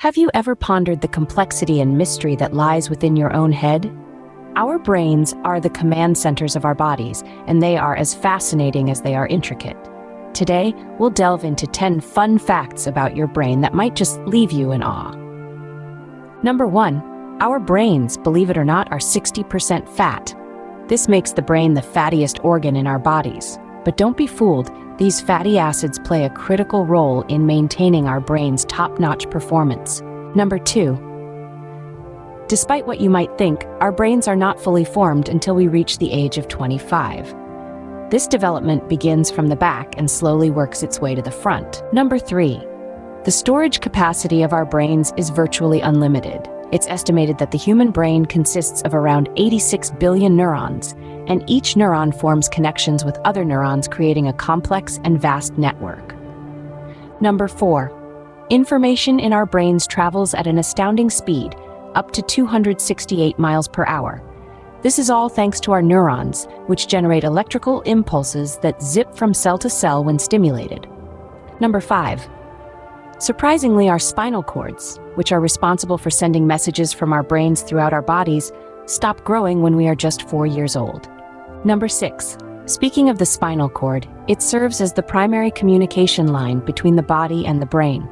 Have you ever pondered the complexity and mystery that lies within your own head? Our brains are the command centers of our bodies, and they are as fascinating as they are intricate. Today, we'll delve into 10 fun facts about your brain that might just leave you in awe. Number 1, our brains, believe it or not, are 60% fat. This makes the brain the fattiest organ in our bodies. But don't be fooled, these fatty acids play a critical role in maintaining our brain's top-notch performance. Number 2, despite what you might think, our brains are not fully formed until we reach the age of 25. This development begins from the back and slowly works its way to the front. Number 3, the storage capacity of our brains is virtually unlimited. It's estimated that the human brain consists of around 86 billion neurons, and each neuron forms connections with other neurons, creating a complex and vast network. Number 4, information in our brains travels at an astounding speed, up to 268 miles per hour. This is all thanks to our neurons, which generate electrical impulses that zip from cell to cell when stimulated. Number 5, surprisingly, our spinal cords, which are responsible for sending messages from our brains throughout our bodies, stop growing when we are just 4 years old. Number 6, speaking of the spinal cord, it serves as the primary communication line between the body and the brain,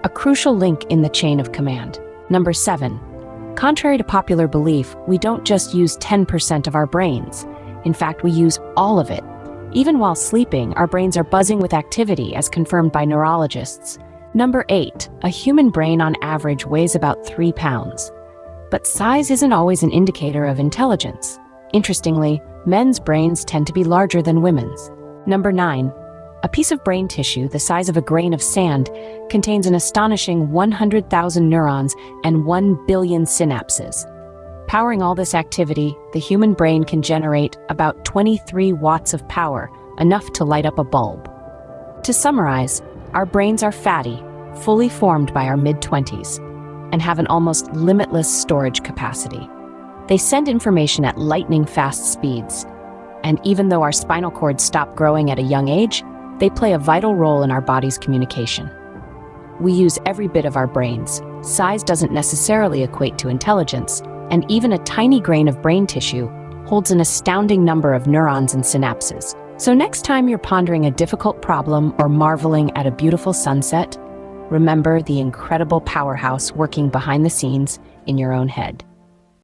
a crucial link in the chain of command. Number 7, contrary to popular belief, we don't just use 10% of our brains. In fact, we use all of it. Even while sleeping, our brains are buzzing with activity, as confirmed by neurologists. Number 8, a human brain on average weighs about 3 pounds. But size isn't always an indicator of intelligence. Interestingly, men's brains tend to be larger than women's. Number 9, a piece of brain tissue the size of a grain of sand contains an astonishing 100,000 neurons and 1 billion synapses. Powering all this activity, the human brain can generate about 23 watts of power, enough to light up a bulb. To summarize, our brains are fatty, fully formed by our mid-20s, and have an almost limitless storage capacity. They send information at lightning-fast speeds, and even though our spinal cords stop growing at a young age, they play a vital role in our body's communication. We use every bit of our brains. Size doesn't necessarily equate to intelligence, and even a tiny grain of brain tissue holds an astounding number of neurons and synapses. So next time you're pondering a difficult problem or marveling at a beautiful sunset, remember the incredible powerhouse working behind the scenes in your own head.